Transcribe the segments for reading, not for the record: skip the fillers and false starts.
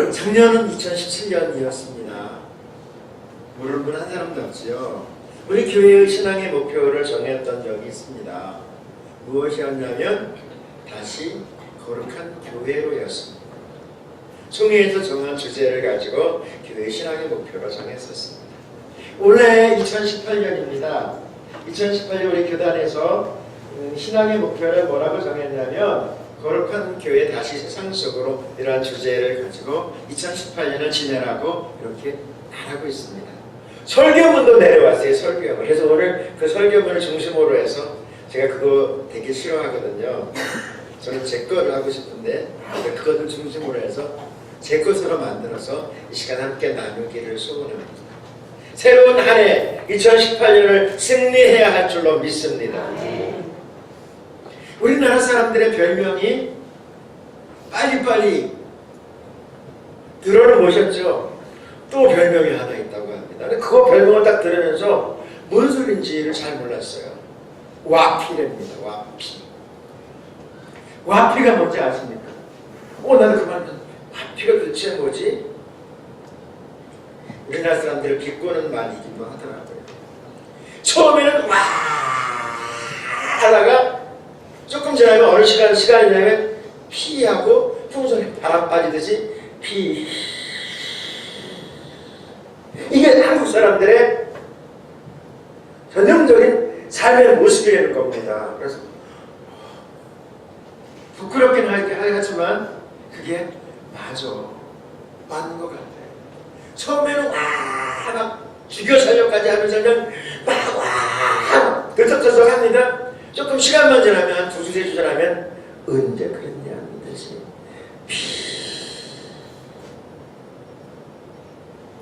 작년은 2017년이었습니다. 모르는 분 한 사람도 없지요. 우리 교회의 신앙의 목표를 정했던 적이 있습니다. 무엇이었냐면 다시 거룩한 교회로였습니다. 총회에서 정한 주제를 가지고 교회 신앙의 목표를 정했었습니다. 올해 2018년입니다. 2018년 우리 교단에서 신앙의 목표를 뭐라고 정했냐면 거룩한 교회 다시 세상 속으로 이러한 주제를 가지고 2018년을 지내라고 이렇게 말하고 있습니다. 설교문도 내려왔어요. 설교문. 그래서 오늘 그 설교문을 중심으로 해서 제가 그거 되게 싫어하거든요. 저는 제 거를 하고 싶은데 그것을 중심으로 해서 제 것으로 만들어서 이 시간 함께 나누기를 소원합니다. 새로운 한 해 2018년을 승리해야 할 줄로 믿습니다. 우리나라 사람들의 별명이 빨리빨리 들어는 보셨죠? 또 별명이 하나 있다고 합니다. 근데 그거 별명을 딱 들으면서 뭔 소린지를 잘 몰랐어요. 와피랍니다. 와피. 와피가 뭔지 아십니까? 나는 그만 와피가 도대체 뭐지? 우리나라 사람들을 비꼬는 말이기도 하더라고요. 처음에는 와 하다가 조금 지나면 어느 시간이 지나면 피하고 풍선에 바람 빠지듯이 피. 이게 한국 사람들의 전형적인 삶의 모습이라는 겁니다. 그래서 부끄럽긴 하지만 그게 맞아. 맞는 것 같아요. 처음에는 막 죽여 살려까지 하면서 그냥 막 들썩들썩 합니다. 조금 시간만 지나면 2주, 3주 지나면 언제 그랬냐 하듯이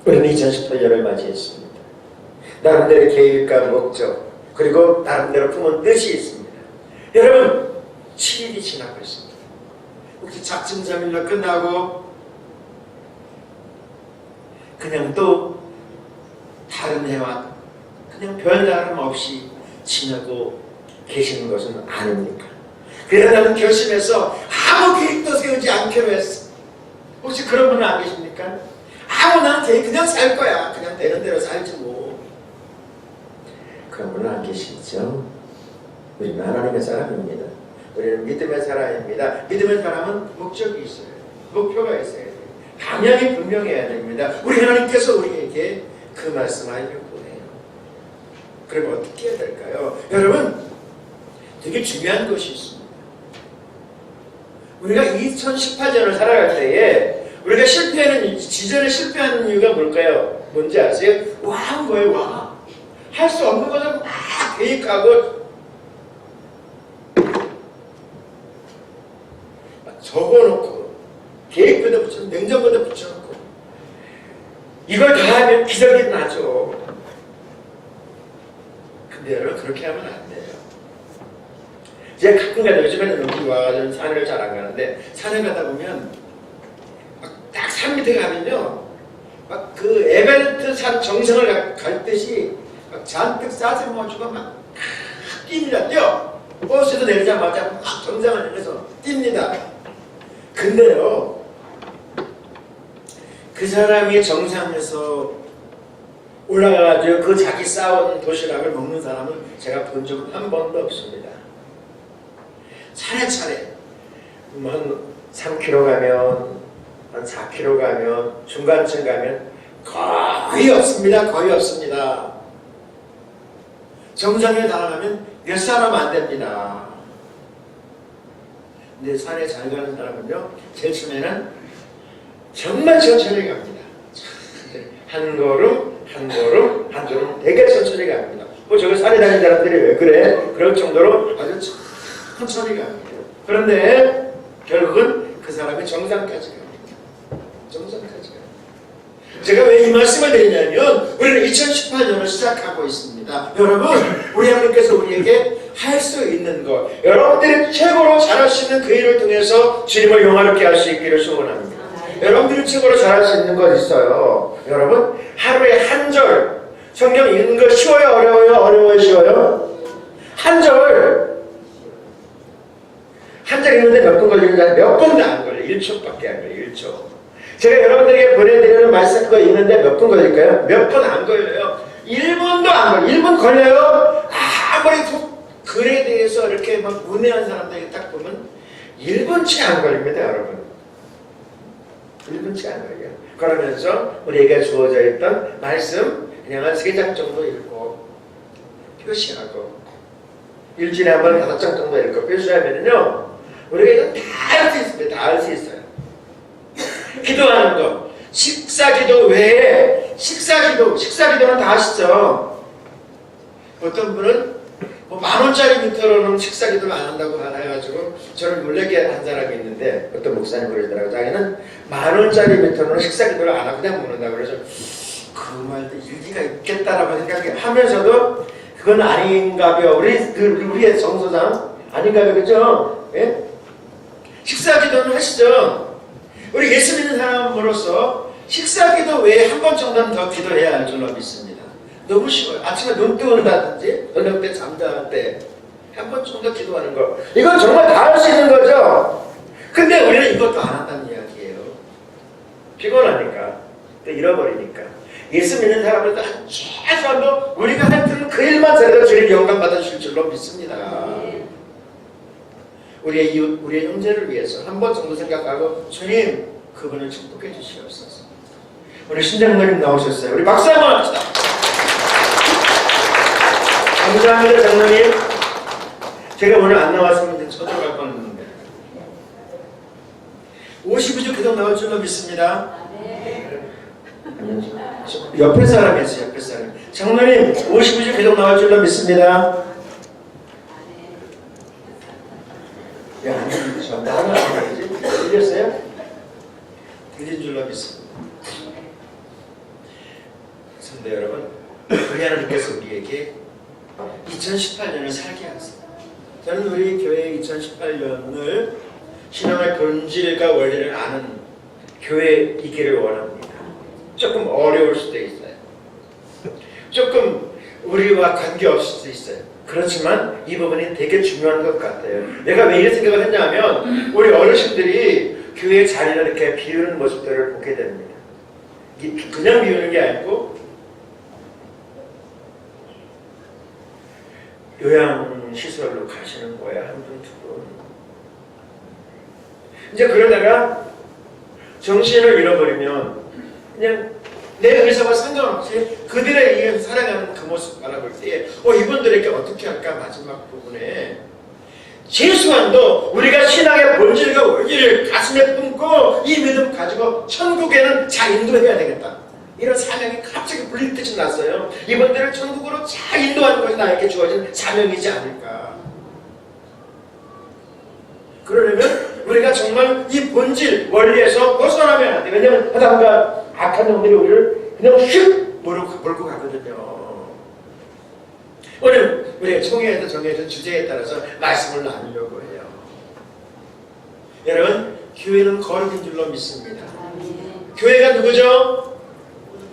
우리는 2018년을 맞이했습니다. 나름대로 계획과 목적 그리고 나름대로 품은 뜻이 있습니다. 여러분 7일이 지나고 있습니다. 혹시 작심삼일로 끝나고 그냥 또 다른 해와 그냥 별다름 없이 지나고 계시는 것은 아닙니까? 그러다는 결심해서 아무 계획도 세우지 않기로 했어. 혹시 그런 분은 안 계십니까? 나는 계획 그냥 살 거야. 그냥 되는 대로 살지 뭐. 그런 분은 안 계시죠? 우리는 하나님의 사람입니다. 우리는 믿음의 사람입니다. 믿음의 사람은 목적이 있어요. 목표가 있어요. 방향이 분명해야 됩니다. 우리 하나님께서 우리에게 그 말씀하려고 해요. 그럼 어떻게 해야 될까요? 여러분 되게 중요한 것이 있습니다. 우리가 2018년을 살아갈 때에 우리가 지전에 실패하는 이유가 뭘까요? 뭔지 아세요? 한 거예요. 할 수 없는 것을 막 계획하고 적어놓고 계획표도 붙여놓고 냉장고도 붙여놓고 이걸 다 하면 기적이 나죠. 근데 여러분 그렇게 하면 안 돼요. 제가 가끔 가다 요즘에는 여기 와가지고 산을 잘 안 가는데 산에 가다 보면 딱 산 밑에 가면요 막 그 에베레스트 산 정상을 갈 듯이 막 잔뜩 싸서 모아주고 막 뜁니다. 뛰어! 버스에서 내리자마자 막 정상을 내려서 뜁니다. 근데요 그 사람이 정상에서 올라가가지고 그 자기 쌓은 도시락을 먹는 사람은 제가 본 적은 한 번도 없습니다. 차례차례 한 3km 가면 한 4km 가면 중간쯤 가면 거의 없습니다. 거의 없습니다. 정상에 달아가면 몇 사람 안 됩니다. 근데 산에 잘 가는 사람은요 제일 처음에는 정말 천천히 갑니다. 한 걸음 한 걸음 한 걸음 되게 천천히 갑니다. 저기 산에 다니는 사람들이 왜 그래? 그럴 정도로 아주 천천히 갑니다. 그런데 결국은 그 사람이 정상까지 갑니다. 정상까지 갑니다. 제가 왜 이 말씀을 드리냐면 우리는 2018년을 시작하고 있습니다. 여러분 우리 하나님께서 우리에게 할 수 있는 것 여러분들이 최고로 잘할 수 있는 그 일을 통해서 주님을 영화롭게 할 수 있기를 소원합니다. 여러분들이 최고로 잘할 수 있는 것 있어요. 여러분 하루에 한 절 성경 읽는 거 쉬워요? 어려워요? 어려워요? 쉬워요? 한 절 읽는데 몇 분 걸리는지 몇 분도 안 걸려요. 1초밖에 안 걸려요. 1초. 제가 여러분들에게 보내드리는 말씀가 있는데 몇 분 걸릴까요? 몇 분 안 걸려요. 1분도 안 걸려요. 1분 걸려요? 아무리 글에 대해서 이렇게 막 문외한 사람들이 딱 보면 1분치 안 걸립니다, 여러분. 1분치 안 걸려요. 그러면서 우리에게 주어져 있던 말씀 그냥 한 3장 정도 읽고 표시하고 일주일에 한 번 5장 정도 읽고 표시하면요 우리가 이거 다 할 수 있습니다. 다 할 수 있어요. 기도하는 거 식사기도 외에 식사기도는 다 아시죠? 어떤 분은 뭐 10,000원짜리 밑으로는 식사기도를 안 한다고 해가지고 저를 놀래게 한 사람이 있는데 어떤 목사님 그러더라고요. 자기는 10,000원짜리 밑으로는 식사기도를 안 하고 그냥 먹는다고 그래서 그 말도 일리가 있겠다라고 생각하면서도 그건 아닌가요? 우리의 정서상 아닌가요? 그죠? 예? 식사기도는 하시죠? 우리 예수 믿는 사람으로서 식사기도 외에 한 번 정도는 더 기도해야 할 줄로 믿습니다. 너무 쉬워요. 아침에 눈 뜨는다든지 저녁 때 잠잘 때 한 번 정도 기도하는 거 이건 정말 다 할 수 있는 거죠. 근데 우리는 이것도 안 한다는 이야기예요. 피곤하니까 또 잃어버리니까 예수 믿는 사람들도 최소한도 우리가 하여튼 그 일만 제대로 주님 영광 받아주실 줄로 믿습니다. 우리의 이웃, 우리의 형제를 위해서 한 번 정도 생각하고 주님 그분을 축복해 주시옵소서. 우리 신장로님 나오셨어요. 우리 박수 한번 합시다. 감사합니다, 장로님. 제가 오늘 안 나왔으면 이제 쳐들어갈 뻔했는데 52주 기도 나올 줄로 믿습니다. 옆에 사람이었어요. 옆에 사람. 장로님 52주 기도 나올 줄로 믿습니다. 야, 아니죠. 나는 아니지. 들렸어요? 들린 줄로 믿습니다. 성도 여러분, 우리 하나님께서 우리에게 2018년을 살게 하세요. 저는 우리 교회 2018년을 신앙의 본질과 원리를 아는 교회이기를 원합니다. 조금 어려울 수도 있어요. 조금 우리와 관계없을 수도 있어요. 그렇지만 이 부분이 되게 중요한 것 같아요. 내가 왜 이런 생각을 했냐면 우리 어르신들이 교회의 자리를 이렇게 비우는 모습들을 보게 됩니다. 그냥 비우는 게 아니고 요양시설로 가시는 거야. 한 분, 두 분. 이제 그러다가 정신을 잃어버리면 그냥 내 의사와 상관없이 그들에 의해 살아가는 그 모습 바라볼 때 이분들에게 어떻게 할까 마지막 부분에 최소한도 우리가 신앙의 본질과 원리를 가슴에 품고 이 믿음 가지고 천국에는 잘 인도해야 되겠다. 이런 사명이 갑자기 불빛이 났어요. 이분들을 천국으로 잘 인도하는 것이 나에게 주어진 사명이지 않을까. 그러려면 우리가 정말 이 본질 원리에서 벗어나면 안 돼. 왜냐하면 하다가 악한 놈들이 우리를 그냥 휙 몰고 가거든요. 오늘 우리가 총회에서 정해진 주제에 따라서 말씀을 나누려고 해요. 여러분, 교회는 거룩인 줄로 믿습니다. 교회가 누구죠?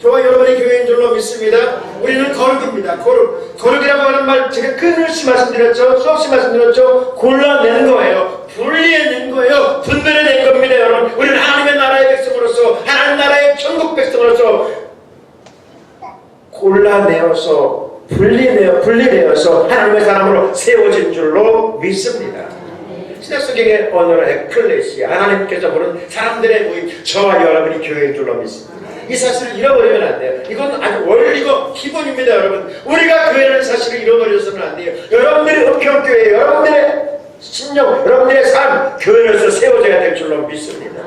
저와 여러분의 교회인 줄로 믿습니다. 우리는 거룩입니다. 거룩이라고 하는 말 제가 끊임없이 말씀드렸죠. 수없이 말씀드렸죠. 골라내는 거예요. 분리해낸 거예요. 분별해낸 겁니다, 여러분. 우리는 하나님의 나라의 백성으로서 하나님 나라의 천국 백성으로서 골라내어서 분리되어서 하나님의 사람으로 세워진 줄로 믿습니다. 신약성경의 언어로 에클레시아, 하나님께서 부른 사람들의 모임, 저와 여러분이 교회인 줄로 믿습니다. 이 사실을 잃어버리면 안 돼요. 이건 아주 원리고 기본입니다, 여러분. 우리가 교회라는 사실을 잃어버려서는 안 돼요. 여러분들의 은평교회, 여러분들의 신령, 여러분들의 삶, 교회로서 세워져야 될 줄로 믿습니다.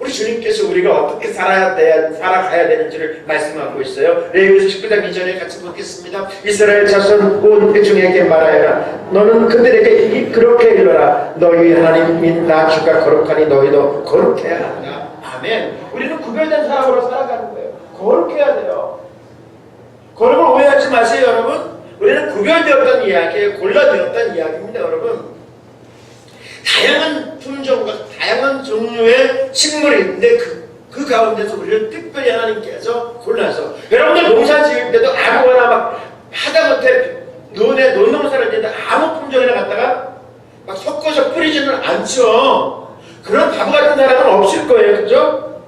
우리 주님께서 우리가 어떻게 살아가야 되는지를 말씀하고 있어요. 레위기서 19장 2절에 같이 보겠습니다. 이스라엘 자손 온 회중에게 말하여라. 너는 그들에게 그렇게 일러라. 너희 하나님인 나 주가 거룩하니 너희도 거룩해야 한다. 아멘. 우리는 구별된 사람으로 살아가는 거예요. 거룩해야 돼요. 거룩을 오해하지 마세요, 여러분. 우리는 구별되었던 이야기예요. 골라되었던 이야기입니다, 여러분. 다양한 품종과 다양한 종류의 식물이 있는데 그 가운데서 우리를 특별히 하나님께서 골라서 여러분들 농사 지을 때도 아무거나 막 하다못해 논농사를 지는데 아무 품종이나 갖다가 막 섞어서 뿌리지는 않죠. 그런 바보 같은 사람은 없을 거예요. 그죠?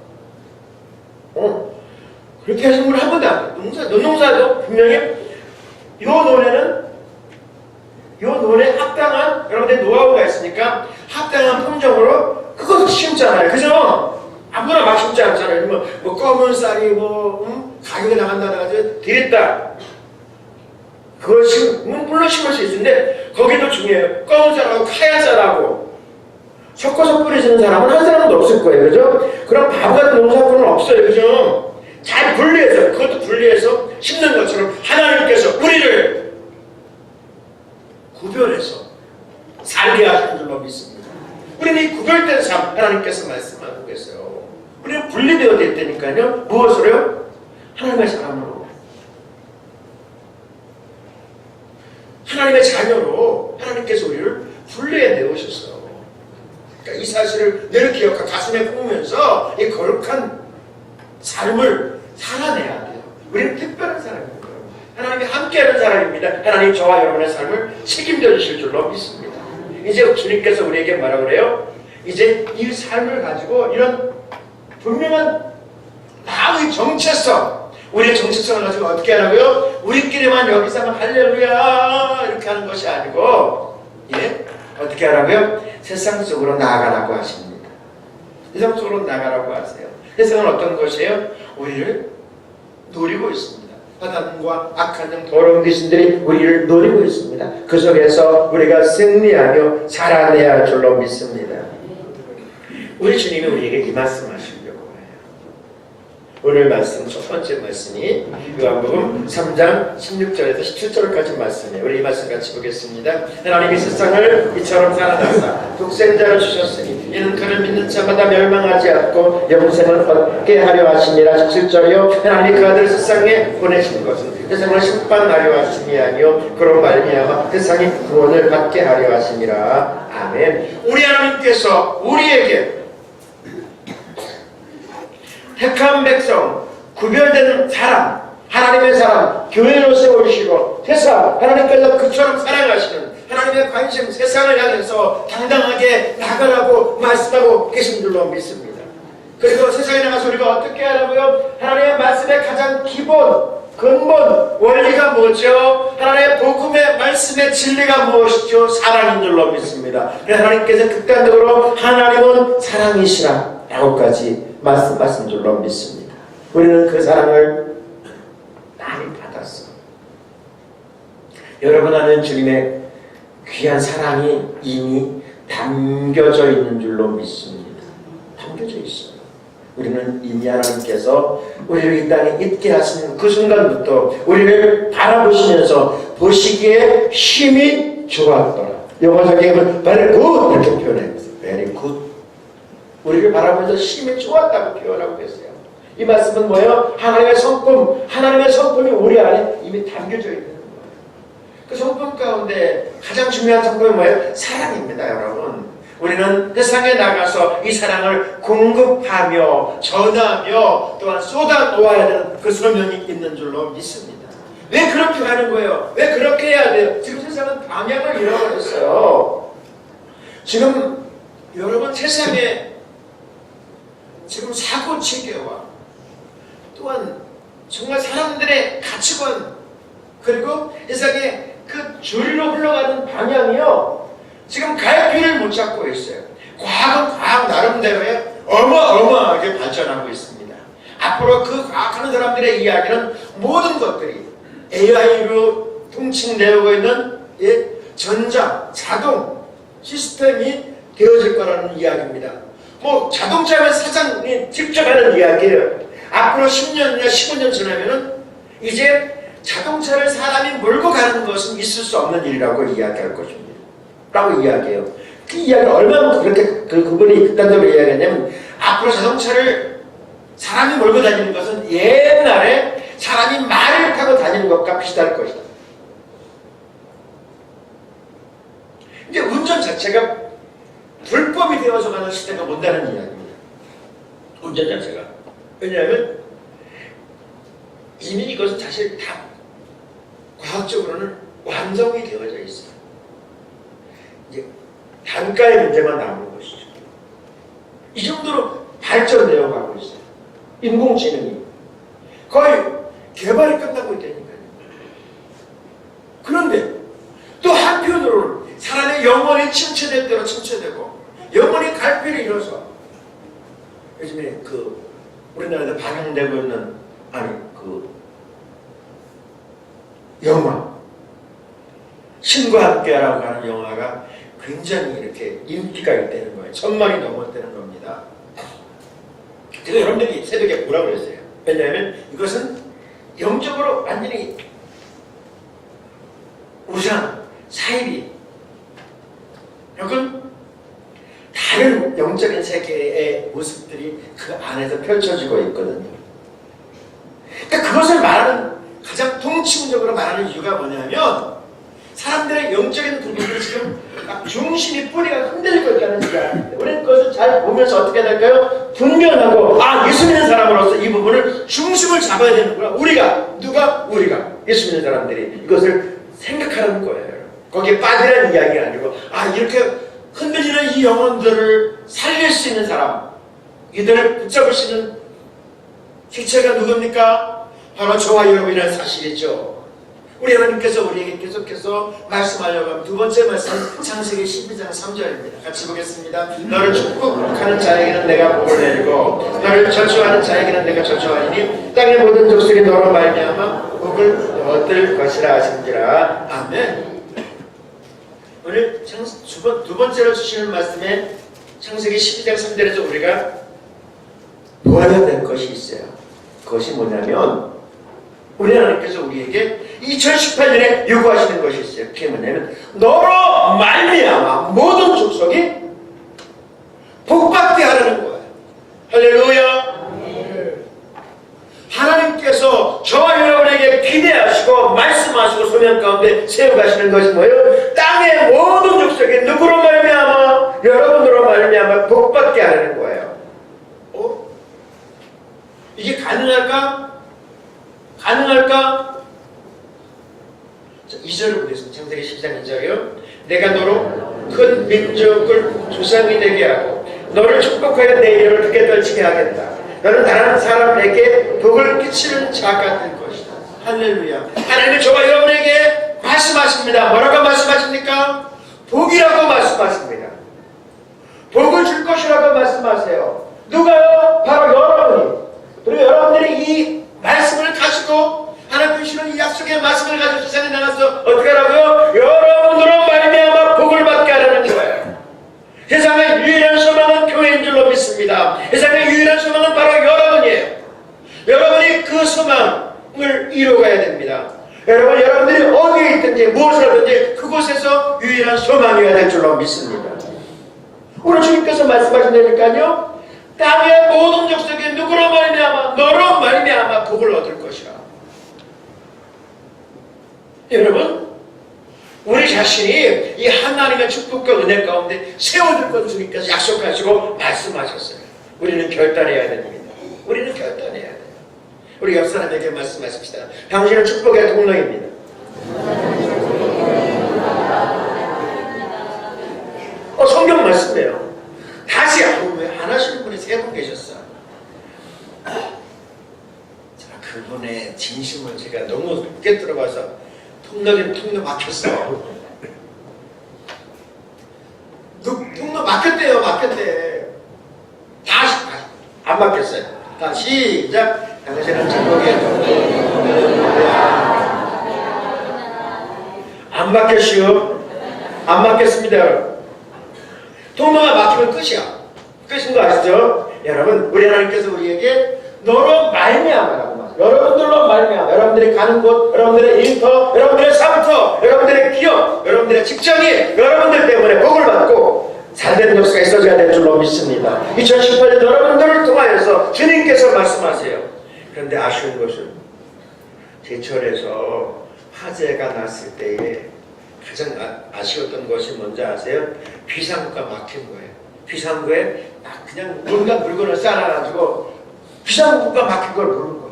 그렇게 하신 분은 한 번도 안 돼요. 논농사도 분명히 요 논에 합당한 여러분들 노하우가 있으니까 합당한 품종으로 그것을 심잖아요. 그죠? 아무나 막 심지 않잖아요. 뭐 검은 쌀이 가격이 나간다고 해서 드렸다. 그걸 물론 심을 수 있는데 거기도 중요해요. 검은 쌀하고 하얀 쌀하고 섞어서 뿌리시는 사람은 한 사람도 없을 거예요. 그죠? 그럼 바보 같은 농사꾼은 없어요. 그죠? 잘 분리해서 그것도 분리해서 심는 것처럼 하나님께서 우리를 구별해서 살게 하시는 줄로 믿습니다. 우리는 이 구별된 삶 하나님께서 말씀하고 계세요. 우리는 분리되어 있다니까요. 무엇으로요? 하나님의 사람으로, 하나님의 자녀로 하나님께서 우리를 분리해 내오셨어요. 그러니까 이 사실을 늘 기억하고 가슴에 품으면서 이 거룩한 삶을 살아내야 돼요. 우리는 특별한 사람입니다. 하나님이 함께하는 사람입니다. 하나님 저와 여러분의 삶을 책임져 주실 줄로 믿습니다. 이제 주님께서 우리에게 뭐라 그래요? 이제 이 삶을 가지고 이런 분명한 마음의 정체성, 우리의 정체성을 가지고 어떻게 하라고요? 우리끼리만 여기서 할렐루야 이렇게 하는 것이 아니고, 어떻게 하라고요? 세상 속으로 나아가라고 하십니다. 세상 속으로 나아가라고 하세요. 세상은 어떤 것이에요? 우리를 노리고 있습니다. 사단과 악한 영 더러운 귀신들이 우리를 노리고 있습니다. 그 속에서 우리가 승리하며 살아내야 할 줄로 믿습니다. 우리 주님이 우리에게 이 말씀 하시려고 해요. 오늘 말씀 첫 번째 말씀이 요한복음 3장 16절에서 17절까지 말씀이에요. 우리 이 말씀 같이 보겠습니다. 하나님이 세상을 이처럼 사랑하사 독생자를 주셨으니 이는 그를 믿는 자마다 멸망하지 않고 영생을 얻게 하려 하심이라. 17절이요. 하나님이 그 아들 세상에 보내신 것은 세상을 심판하려 하심이 아니요 그로 말미암아 세상이 구원을 받게 하려 하심이라. 아멘. 우리 하나님께서 우리에게 택한 백성, 구별된 사람, 하나님의 사람, 교회로 세우시고 세상, 하나님께서 그처럼 사랑하시는 하나님의 관심, 세상을 향해서 당당하게 나가라고 말씀하고 계신 줄로 믿습니다. 그리고 세상에 나가서 우리가 어떻게 하라고요? 하나님의 말씀의 가장 기본, 근본, 원리가 뭐죠? 하나님의 복음의 말씀의 진리가 무엇이죠? 사랑인 줄로 믿습니다. 그래서 하나님께서 극단적으로 하나님은 사랑이시라 라고까지 말씀하신 줄로 믿습니다. 우리는 그 사랑을 많이 받았어. 여러분 안에 주님의 귀한 사랑이 이미 담겨져 있는 줄로 믿습니다. 담겨져 있어요. 우리는 이미 하나님께서 우리를 이 땅에 있게 하시는 그 순간부터 우리를 바라보시면서 보시기에 힘이 좋았더라. 영어적인 very good 이렇게 표현했어요. very good. 우리를 바라보면서 힘이 좋았다고 표현하고 계세요. 이 말씀은 뭐예요? 하나님의 성품, 하나님의 성품이 우리 안에 이미 담겨져 있는 거예요. 그 성품 가운데 가장 중요한 성품이 뭐예요? 사랑입니다, 여러분. 우리는 세상에 나가서 이 사랑을 공급하며 전하며 또한 쏟아 놓아야 되는 그 소명이 있는 줄로 믿습니다. 왜 그렇게 하는 거예요? 왜 그렇게 해야 돼요? 지금 세상은 방향을 잃어버렸어요. 지금 여러분 세상에 지금 사고 체계와 또한 정말 사람들의 가치관 그리고 세상에 그 줄로 흘러가는 방향이요 지금 갈피를 못 잡고 있어요. 과학은 과학 나름대로의 어마어마하게 발전하고 있습니다. 앞으로 그 과학하는 사람들의 이야기는 모든 것들이 AI로 통칭되고 있는 전자, 자동 시스템이 되어질 거라는 이야기입니다. 뭐 자동차면 사장이 직접 하는 이야기예요. 앞으로 10년이나 15년 지나면은 이제 자동차를 사람이 몰고 가는 것은 있을 수 없는 일이라고 이야기할 것입니다. 라고 이야기해요. 그 이야기를 얼마나 그렇게 그분이 극단적으로 이야기했냐면 앞으로 자동차를 사람이 몰고 다니는 것은 옛날에 사람이 말을 타고 다니는 것과 비슷할 것이다. 이제 운전 자체가 불법이 되어서 가는 시대가 온다는 이야기입니다. 운전 자체가. 왜냐하면 이미 이것은 사실 다 과학적으로는 완성이 되어져 있어요. 이제 단가의 문제만 남은 것이죠. 발전되어 가고 있어요. 인공지능이 거의 개발이 끝나고 있다니까요. 그런데 또 한편으로는 사람의 영혼이 침체될 대로 침체되고 영혼이 갈피를 잃어서 요즘에 우리나라에서 방영되고 있는 영화 신과 함께라고 하는 영화가 굉장히 이렇게 인기가 있다는 거예요. 1000만이 넘었다는 겁니다. 제가 여러분들이 새벽에 보라고 그랬어요. 왜냐하면 이것은 영적으로 완전히 우상, 사이비 혹은 다른 영적인 세계의 모습들이 그 안에서 펼쳐지고 있거든요. 그러니까 그것을 말하는 가장 통칭적으로 말하는 이유가 뭐냐면 사람들의 영적인 부분들이 지금 중심이 뿌리가 흔들리고 있다는 얘기입니다. 우리는 그것을 잘 보면서 어떻게 될까요? 분별하고 예수 믿는 사람으로서 이 부분을 중심을 잡아야 되는구나. 우리가 예수 믿는 사람들이 이것을 생각하는 거예요. 거기에 빠지라는 이야기가 아니고 이렇게 흔들리는 이 영혼들을 살릴 수 있는 사람, 이들을 붙잡을 수 있는 지체가 누굽니까? 바로 저와 여러분이라는 사실이죠. 우리 하나님께서 우리에게 계속해서 말씀하려고 하면 두 번째 말씀 창세기 12장 3절입니다. 같이 보겠습니다. 너를 축복하는 자에게는 내가 복을 내리고 너를 저주하는 자에게는 내가 저주하리니 땅의 모든 족속이 너로 말미암아 복을 얻을 것이라 하신지라. 아멘. 오늘 두 번째로 주시는 말씀에 창세기 12장 3절에서 우리가 보아야 될 것이 있어요. 그것이 뭐냐면 우리 하나님께서 우리에게 2018년에 요구하시는 것이 있어요. 그게 뭐냐면 너로 말미암아 모든 족속이 복받게 하라는 거예요. 할렐루야. 하나님께서 저와 여러분에게 기대하시고 말씀하시고 소명 가운데 세워가시는 것이 뭐예요? 땅의 모든 족속이 누구로 말미암아? 여러분으로 말미암아 복받게 하라는 거예요. 이게 가능할까? 2절을 보겠습니다. 창세기 12장 2절이요. 내가 너로 큰 민족을 조상이 되게 하고 너를 축복하여 내 이름을 크게 떨치게 하겠다. 너는 다른 사람에게 복을 끼치는 자가 될 것이다. 할렐루야. 하나님은 저와 여러분에게 말씀하십니다. 뭐라고 말씀하십니까? 복이라고 말씀하십니다. 복을 줄 것이라고 말씀하세요. 누가요? 바로 여러분이. 그리고 여러분들이 이 말씀을 가지고 하나님 주시는 이 약속의 말씀을 가지고 세상에 나가서 어떻게 하라고요? 여러분으로 말미암아 복을 받게 하라는 거예요. 세상의 유일한 소망은 교회인 줄로 믿습니다. 세상의 유일한 소망은 바로 여러분이에요. 여러분이 그 소망을 이루어가야 됩니다. 여러분들이 어디에 있든지 무엇을 하든지 그곳에서 유일한 소망이어야 될 줄로 믿습니다. 오늘 주님께서 말씀하신다니까요. 땅의 모든 족속이 누구로 말미암아 너로 말미암아 복을 얻을 것이라. 여러분 우리 자신이 이 하나님의 축복과 은혜 가운데 세워줄 것 주님께서 약속하시고 말씀하셨어요. 우리는 결단해야 됩니다. 우리는 결단해야 돼요. 우리 옆 사람에게 말씀하십시다. 당신은 축복의 통로입니다. 성경 말씀이에요. 다시 왜 안 하시는 분이 3분 계셨어. 그분의 진심을 제가 너무 깊게 들어봐서 통로 막혔어. 통로 막혔대요. 막혔대. 다시 안 막혔어요. 다시 시작. 당신은 축복의 안 막혔시오. 안 막혔습니다. 통로가 막히면 끝이야. 끝인 거 아시죠? 여러분 우리 하나님께서 우리에게 너로 말미암아라고 말해요. 여러분들로 말미암아. 여러분들이 가는 곳, 여러분들의 일터, 여러분들의 삶터, 여러분들의 기업, 여러분들의 직장이 여러분들 때문에 복을 받고 잘되는 역사가 있어져야 될 줄로 믿습니다. 2018년 여러분들을 통하여서 주님께서 말씀하세요. 그런데 아쉬운 것은 제철에서 화재가 났을 때에 가장 아쉬웠던 것이 뭔지 아세요? 비상구가 막힌 거예요. 비상구에 그냥 뭔가 물건을 쌓아가지고 비상구가 막힌 걸 모르는 거예요.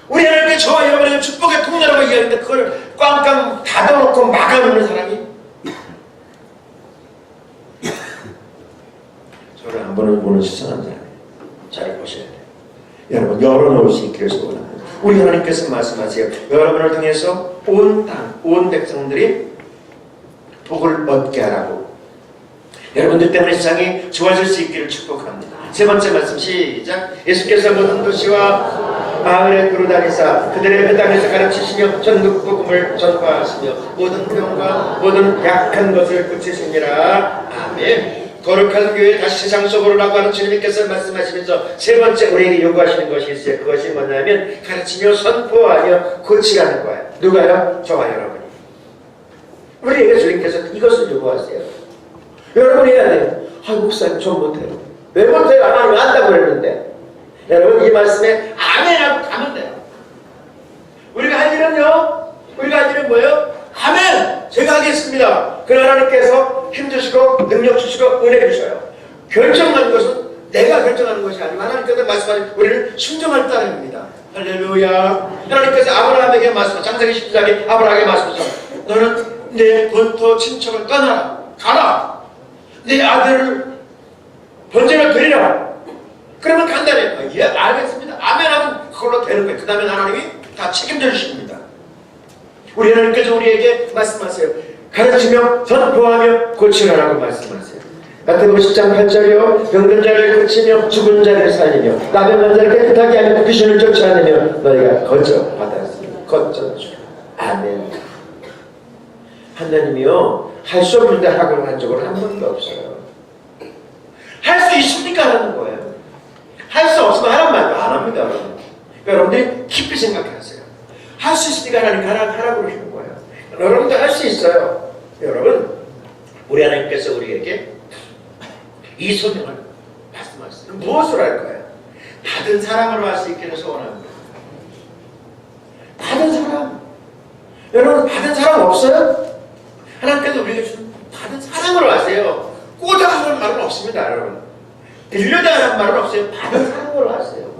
우리 하나님께 저와 여러분의 축복의 통로라고 이야기하는데 그걸 꽝꽝 닫아놓고 막아놓는 사람이 저를 안 보는 수상한 사람이에요. 잘 보셔야 돼요. 여러분 열어놓을 수 있기를 소원합니다. 우리 하나님께서 말씀하세요. 여러분을 통해서 온 땅, 온 백성들이 복을 얻게 하라고. 여러분들 때문에 세상이 좋아질 수 있기를 축복합니다. 세 번째 말씀 시작. 예수께서 모든 도시와 마을에 두루다니사 그들의 그 땅에서 가르치시며 전국 복음을 전파하시며 모든 병과 모든 약한 것을 고치시니라. 아멘. 거룩한 교회 다시 세상 속으로 나가는 주님께서 말씀하시면서 세 번째 우리에게 요구하시는 것이 있어요. 그것이 뭐냐면 가르치며 선포하며 고치라는 거예요. 누가요? 저와 여러분이. 우리에게 주님께서 이것을 요구하세요. 여러분이 해야 돼요. 아, 목사님 저 못해요. 왜 못해요? 하나님 안다고 그랬는데. 여러분 이 말씀에 아멘하고 가면 돼요. 우리가 할 일은요. 우리가 할 일은 뭐예요? 아멘! 제가 하겠습니다. 그러나 하나님께서 힘주시고 능력 주시고 은혜 주셔요. 결정하는 것은 내가 결정하는 것이 아니고 하나님께서 말씀하신 우리는 순종할 따름입니다. 할렐루야. 하나님께서 아브라함에게 말씀하셨죠. 창세기 14장에 아브라함에게 말씀하셨죠. 너는 내 본토 친척을 떠나라. 가라. 내 아들을 번제를 드리라. 그러면 간단해요. 예, 알겠습니다. 아멘하면 그걸로 되는 거예요. 그 다음에 하나님이 다 책임져 주십니다. 우리 하나님께서 우리에게 말씀하세요. 가르치며 선포하며 고치라라고 말씀하세요. 마태복음 10장 8절이요. 병든 자를 고치며 죽은 자를 살리며 나병한 자를 깨끗하게 하며 귀신을 쫓아내며 너희가 거저 받았으니 거저 주라. 아멘. 하나님이요 할 수 없는데 하고 한 적은 한 번도 없어요. 할 수 있습니까? 하는 거예요. 할 수 없으면 하란 말도 안 합니다. 여러분. 여러분들이 깊이 생각하세요. 할 수 있으니까 하나님 하라고 그러시는 거예요. 여러분도 할 수 있어요. 여러분 우리 하나님께서 우리에게 이 소명을 말씀하셨어요. 무엇을 할 거예요? 받은 사랑으로 할 수 있기를 소원합니다. 받은 사랑. 여러분 받은 사랑 없어요? 하나님께서 우리에게 주는 받은 사랑으로 하세요. 꼬다하는 말은 없습니다. 여러분. 빌려다하는 말은 없어요. 받은 사랑으로 하세요.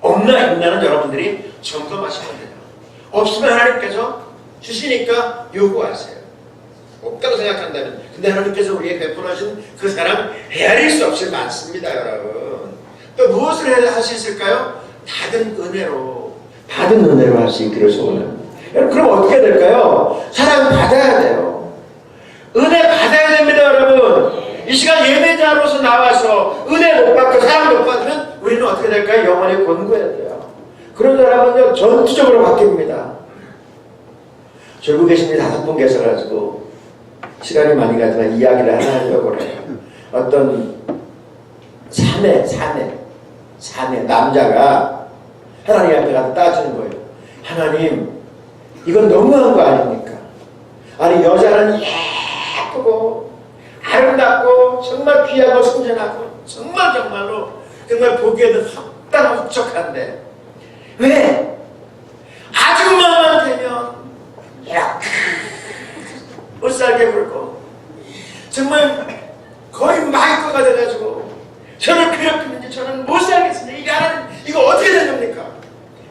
없나 있나는 여러분들이 점검하시면 돼요. 없으면 하나님께서 주시니까 요구하세요. 없다고 생각한다면 근데 하나님께서 우리에게 베풀어주신 그 사랑 헤아릴 수 없이 많습니다. 여러분. 또 무엇을 할 수 있을까요? 받은 은혜로 할 수 있기를 소원합니다. 여러분 그럼 어떻게 될까요? 사랑 받아야 돼요. 은혜 받아야 됩니다. 여러분. 이 시간 예배자로서 나와서 은혜 못 받고 사랑 못 받으면 우리는 어떻게 될까요? 영원히 곤고해야 돼요. 그런 사람은요 전투적으로 바뀝니다. 졸고 계신 분이 5분 계셔가지고 시간이 많이 가지만 이야기를 하나 하려고 해요. 어떤 사내 남자가 하나님 앞에 가서 따지는 거예요. 하나님 이건 너무한 거 아닙니까? 아니 여자는 예쁘고 아름답고 정말 귀하고 순전하고 정말로 정말 보기에도 흡족한데 왜 아줌마만 되면 이렇게 못살게 굴고 정말 거의 마이커가 돼가지고 저를 괴롭히는지 저는 못살겠습니다. 이게 하나님 이거 어떻게 된 겁니까?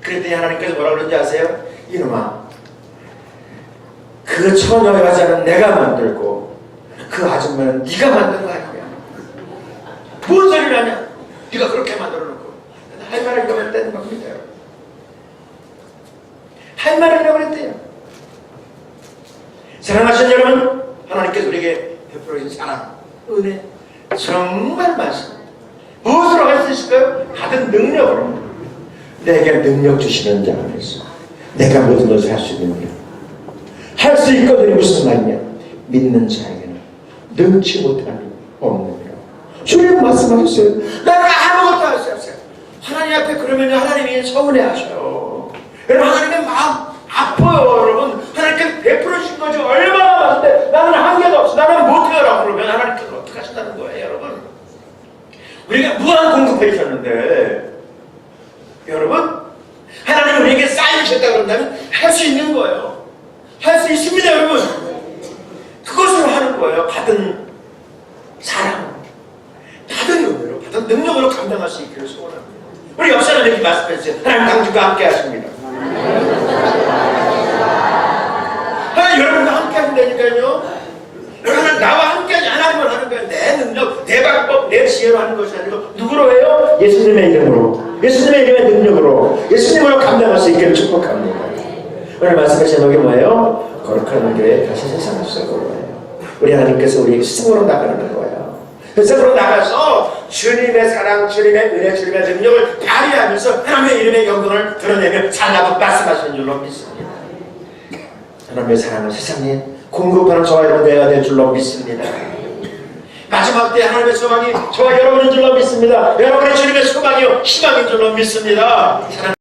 그랬더니 하나님께서 뭐라 그러는지 아세요? 이놈아 그 처녀 여자는 내가 만들고 그 아줌마는 네가 만든 거 아니야. 뭔 소리를 하냐? 네가 그렇게 만들어 놓고 할 말을 잃어버렸다는 겁니다. 할 말을 잃어버렸대요. 사랑하시는 여러분 하나님께서 우리에게 베풀어 주신 사랑, 은혜 정말 많습니다. 무엇으로 할 수 있을까요? 받은 능력으로. 내게 능력 주시는 자 안에서 내가 모든 것을 할 수 있는 것. 할 수 있거든요. 무슨 말이냐? 믿는 자에게는 능치 못함이 없느니라. 주님 말씀하셨어요. 내가 아무것도 할 수 없어요. 하나님 앞에 그러면 하나님이 서운해하셔요. 여러분 하나님의 마음 아파요. 여러분 하나님께서 베풀어 주신 것이 얼마나 많은데 나는 한계도 없어. 나는 못해요라고 그러면 하나님께서 어떻게 하신다는 거예요. 여러분 우리가 무한 공급해 주셨는데 여러분 하나님 우리에게 쌓여 주셨다 그런다면 할 수 있는 거예요. 할 수 있습니다. 여러분 그것으로 하는 거예요. 받은 사랑 받은 은혜로 받은 능력으로 감당할 수 있기를 소원합니다. 우리 역사는 이렇게 말씀해주세요. 하나님 당신과 함께 하십니다. 하나님 여러분과 함께 하신다니까요. 여러분 나와 함께 하지 않아 하나님을 하는 거예요. 내 능력, 내 방법, 내 지혜로 하는 것이 아니고 누구로 해요? 예수님의 이름으로, 예수님의 이름의 능력으로, 예수님으로 감당할 수 있기를 축복합니다. 오늘 말씀의 제목이 뭐예요? 거룩한 교회 다시 세상을 수고해요. 우리 하나님께서 우리 스승으로 나가는 거예요. 스승으로 나가서 주님의 사랑, 주님의 은혜, 주님의 능력을 발휘하면서 하나님의 이름의 영광을 드러내며 살라고 말씀하시는 줄로 믿습니다. 하나님의 사랑은 세상에 공급하는 저와 여러분 되어야 될 줄로 믿습니다. 마지막 때 하나님의 소망이 저와 여러분인 줄로 믿습니다. 여러분의 주님의 소망이요 희망인 줄로 믿습니다.